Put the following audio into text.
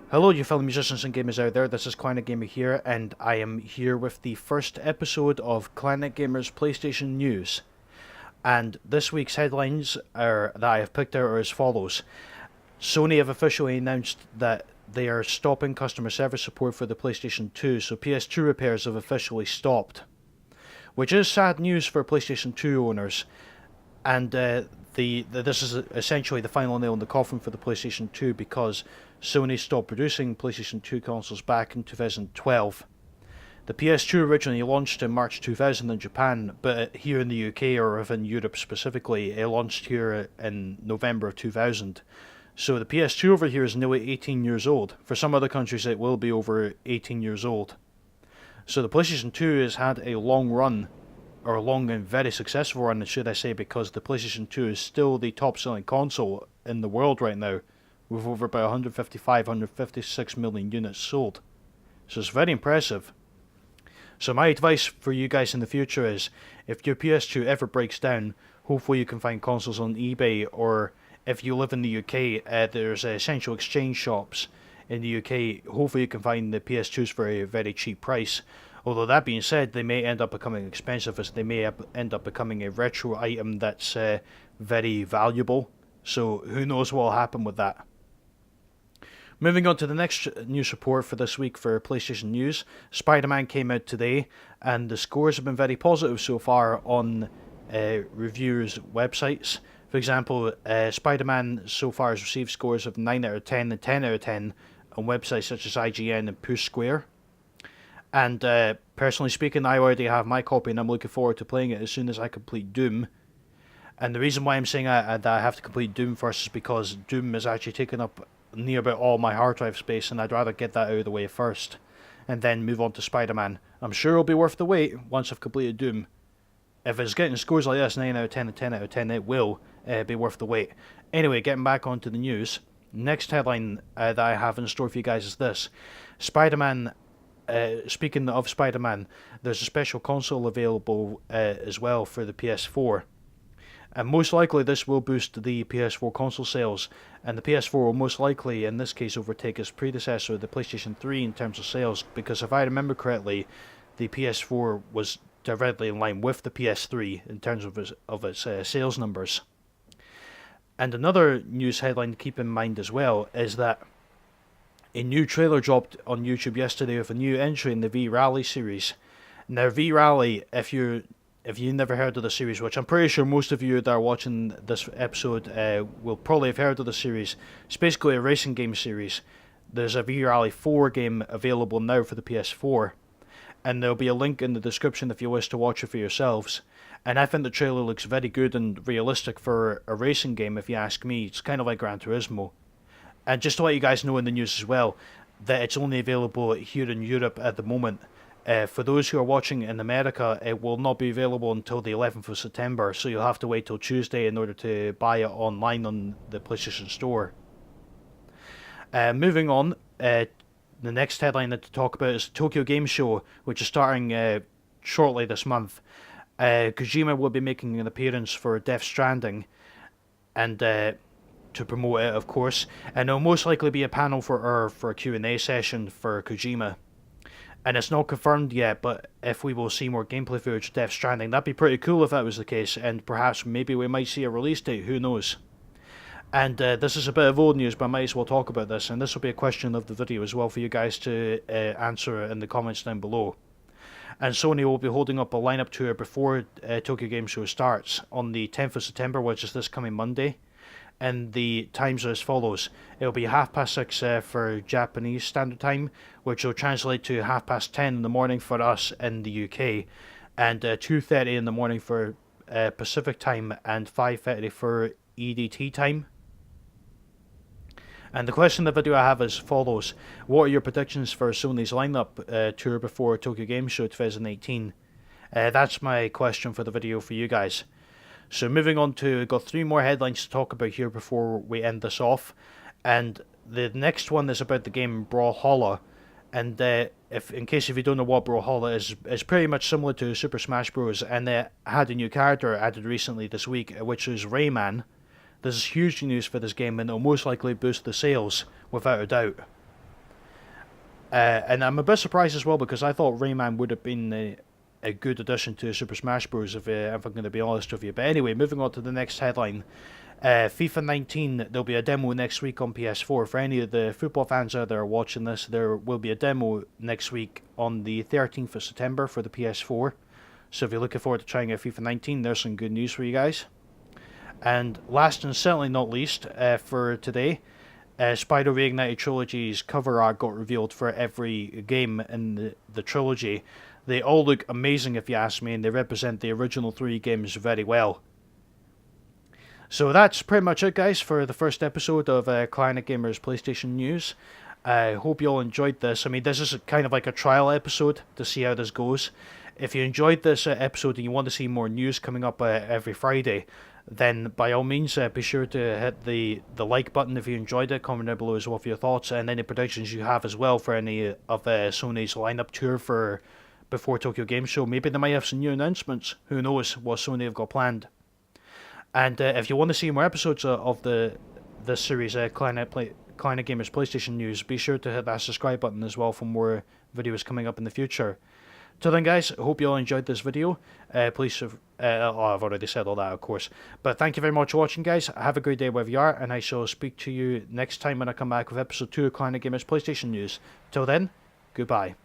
Hello, you fellow musicians and gamers out there. This is Clarinetgamer here, and I am here with the first episode of Clarinetgamer's PlayStation News. And this week's headlines that I have picked out are as follows. Sony have officially announced that they are stopping customer service support for the PlayStation 2, so PS2 repairs have officially stopped. Which is sad news for PlayStation 2 owners, and this is essentially the final nail in the coffin for the PlayStation 2 because Sony stopped producing PlayStation 2 consoles back in 2012. The PS2 originally launched in March 2000 in Japan, but here in the UK, or within Europe specifically, it launched here in November of 2000. So the PS2 over here is nearly 18 years old. For some other countries it will be over 18 years old. So the PlayStation 2 has had a long run, or a long and very successful run, should I say, because the PlayStation 2 is still the top selling console in the world right now, with over about 155, 156 million units sold. So it's very impressive. So my advice for you guys in the future is, if your PS2 ever breaks down, hopefully you can find consoles on eBay, or if you live in the UK, there's essential exchange shops in the UK. Hopefully you can find the PS2s for a very cheap price. Although that being said, they may end up becoming expensive, as they may end up becoming a retro item that's very valuable. So who knows what will happen with that. Moving on to the next news report for this week for PlayStation News. SpiderMan came out today, and the scores have been very positive so far on reviewers' websites. For example, SpiderMan so far has received scores of 9 out of 10 and 10 out of 10 on websites such as IGN and Push Square. And personally speaking, I already have my copy and I'm looking forward to playing it as soon as I complete Doom. And the reason why I'm saying that I have to complete Doom first is because Doom is actually taking up near about all my hard drive space, and I'd rather get that out of the way first and then move on to Spider-Man. I'm sure it'll be worth the wait once I've completed Doom. If it's getting scores like this, 9 out of 10 and 10 out of 10, it will be worth the wait. Anyway, getting back onto the news. Next headline that I have in store for you guys is this. Spider-Man, speaking of Spider-Man, there's a special console available as well for the PS4. And most likely this will boost the PS4 console sales, and the PS4 will most likely in this case overtake its predecessor, the PlayStation 3, in terms of sales, because if I remember correctly, the PS4 was directly in line with the PS3 in terms of its sales numbers. And another news headline to keep in mind as well is that a new trailer dropped on YouTube yesterday with a new entry in the V-Rally series. Now V-Rally, if you never heard of the series, which I'm pretty sure most of you that are watching this episode will probably have heard of the series, it's basically a racing game series. There's a V-Rally 4 game available now for the PS4, and there'll be a link in the description if you wish to watch it for yourselves. And I think the trailer looks very good and realistic for a racing game, if you ask me. It's kind of like Gran Turismo. And just to let you guys know in the news as well, that it's only available here in Europe at the moment. For those who are watching in America, it will not be available until the 11th of September, so you'll have to wait till Tuesday in order to buy it online on the PlayStation Store. Moving on, the next headline to talk about is Tokyo Game Show, which is starting shortly this month. Kojima will be making an appearance for Death Stranding, and to promote it, of course, and there'll most likely be a panel for a Q&A session for Kojima. And it's not confirmed yet, but if we will see more gameplay footage of Death Stranding, that'd be pretty cool if that was the case, and perhaps maybe we might see a release date, who knows. And this is a bit of old news, but I might as well talk about this, and this will be a question of the video as well for you guys to answer in the comments down below. And Sony will be holding up a lineup tour before Tokyo Game Show starts on the 10th of September, which is this coming Monday. And the times are as follows. It'll be 6:30 for Japanese Standard Time, which will translate to 10:30 in the morning for us in the UK, and 2:30 in the morning for Pacific Time, and 5:30 for EDT time. And the question of the video I have is follows. What are your predictions for Sony's lineup tour before Tokyo Game Show 2018? That's my question for the video for you guys. So moving on to, got 3 more headlines to talk about here before we end this off. And the next one is about the game Brawlhalla. And in case you don't know what Brawlhalla is, it's pretty much similar to Super Smash Bros. And it had a new character added recently this week, which is Rayman. This is huge news for this game, and it'll most likely boost the sales, without a doubt. And I'm a bit surprised as well because I thought Rayman would have been a good addition to Super Smash Bros. If I'm going to be honest with you. But anyway, moving on to the next headline. FIFA 19, there'll be a demo next week on PS4. For any of the football fans out there watching this, there will be a demo next week on the 13th of September for the PS4. So if you're looking forward to trying out FIFA 19, there's some good news for you guys. And last and certainly not least, for today, Spider Reignited Trilogy's cover art got revealed for every game in the trilogy. They all look amazing if you ask me, and they represent the original 3 games very well. So that's pretty much it, guys, for the first episode of Clarinetgamer's PlayStation News. I hope you all enjoyed this. I mean, this is kind of like a trial episode to see how this goes. If you enjoyed this episode and you want to see more news coming up every Friday, then by all means be sure to hit the like button if you enjoyed it. Comment down below as well for your thoughts and any predictions you have as well for any of Sony's lineup tour for before Tokyo Game Show. Maybe they might have some new announcements. Who knows what Sony have got planned. And if you want to see more episodes of this series, Clarinetgamer's PlayStation News, be sure to hit that subscribe button as well for more videos coming up in the future. Till then, guys, I hope you all enjoyed this video. Please, I've already said all that, of course. But thank you very much for watching, guys. Have a great day wherever you are, and I shall speak to you next time when I come back with episode 2 of Clarinetgamer's PlayStation News. Till then, goodbye.